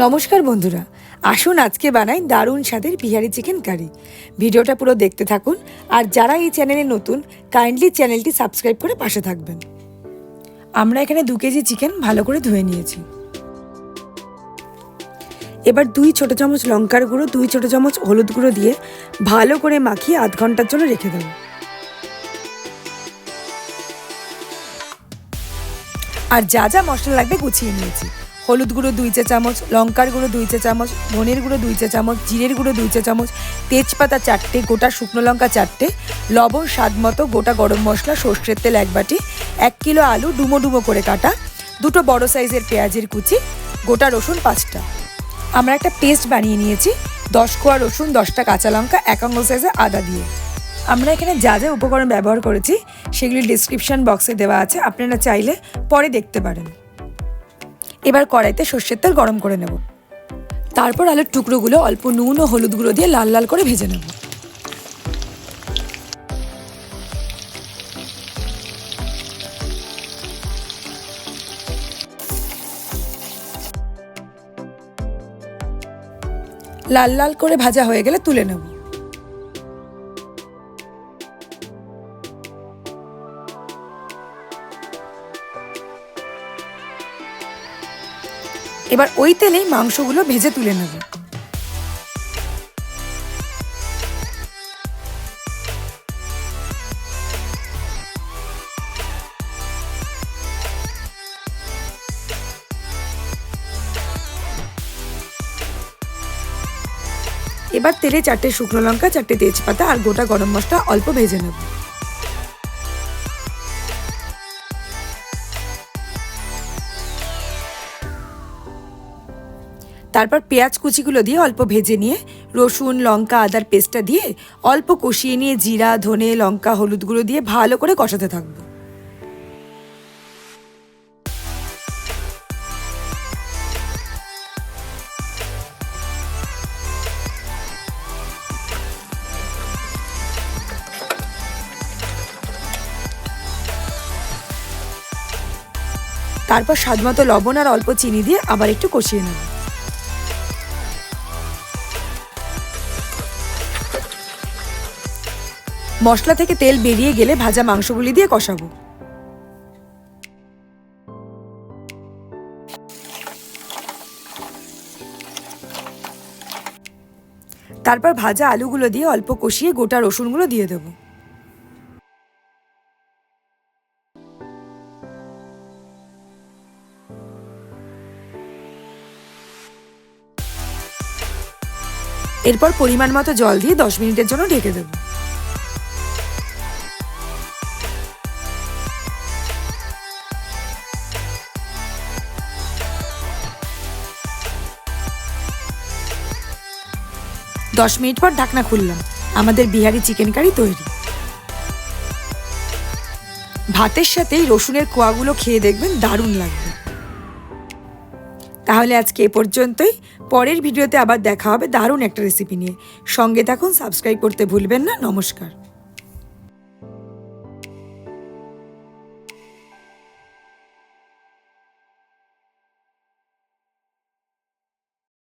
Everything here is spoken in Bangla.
নমস্কার বন্ধুরা, আসুন আজকে বানাই দারুণ স্বাদের বিহারি চিকেন কারি। ভিডিওটা পুরো দেখতে থাকুন, আর যারা এই চ্যানেলে নতুন কাইন্ডলি চ্যানেলটি সাবস্ক্রাইব করে পাশে থাকবেন। আমরা এখানে 2 কেজি চিকেন ভালো করে ধুয়ে নিয়েছি। এবার 2 ছোট চামচ লঙ্কার গুঁড়ো, 2 ছোট চামচ হলুদ গুঁড়ো দিয়ে ভালো করে মাখিয়ে আধ ঘন্টার জন্য রেখে দেব। আর যা যা মশলা লাগবে গুছিয়ে নিয়েছি। হলুদ গুঁড়ো 2 চা চামচ, লঙ্কার গুঁড়ো 2 চা চামচ, ধনের গুঁড়ো 2 চা চামচ, জিরের গুঁড়ো 2 চা চামচ, তেজপাতা 4টে, গোটা শুকনো লঙ্কা 4টে, লবণ স্বাদ মতো, গোটা গরম মশলা, সর্ষের তেল 1 বাটি, 1 কিলো আলু ডুমো ডুমো করে কাটা, 2টো বড় সাইজের পেঁয়াজের কুচি, গোটা রসুন 5টা। আমরা একটা পেস্ট বানিয়ে নিয়েছি 10 কোয়া রসুন, 10টা কাঁচা লঙ্কা, 1 আঙুল সাইজের আদা দিয়ে। আমরা এখানে যা যা উপকরণ ব্যবহার করেছি সেগুলি ডিসক্রিপশন বক্সে দেওয়া আছে, আপনারা চাইলে পরে দেখতে পারেন। এবার কড়াইতে সর্ষের তেল গরম করে নেব। তারপর আলুর টুকরোগুলো অল্প নুন ও হলুদ গুঁড়ো দিয়ে লাল লাল করে ভেজে নেব। লাল লাল করে ভাজা হয়ে গেলে তুলে নেব। এবার ওই তেলেই মাংসগুলো ভেজে তুলে নেব। এবার তেলে 4টে শুকনো লঙ্কা, 4টে তেজপাতা আর গোটা গরম মশলা অল্প ভেজে নেব। তারপর পেঁয়াজ কুচিগুলো দিয়ে অল্প ভেজে নিয়ে রসুন, লঙ্কা, আদার পেস্টটা দিয়ে অল্প কষিয়ে নিয়ে জিরা, ধনে, লঙ্কা, হলুদ গুঁড়ো দিয়ে ভালো করে কষাতে থাকবো। তারপর স্বাদমতো লবণ আর অল্প চিনি দিয়ে আবার একটু কষিয়ে নেব। মশলা থেকে তেল বেরিয়ে গেলে ভাজা মাংসগুলি দিয়ে কষাবো। তারপর ভাজা আলুগুলো দিয়ে অল্প কষিয়ে গোটা রসুনগুলো দিয়ে দেব। এরপর পরিমাণ মতো জল দিয়ে 10 মিনিটের জন্য ঢেকে দেব। দশ মিনিট পর ঢাকনা খুললাম, আমাদের বিহারি চিকেন কারি তৈরি। ভাতের সাথে রসুনের কোয়াগুলো খেয়ে দেখবেন, দারুণ লাগবে। তাহলে আজকে এ পর্যন্তই। পরের ভিডিওতে আবার দেখা হবে দারুণ একটা রেসিপি নিয়ে। সঙ্গে থাকুন, সাবস্ক্রাইব করতে ভুলবেন না। নমস্কার।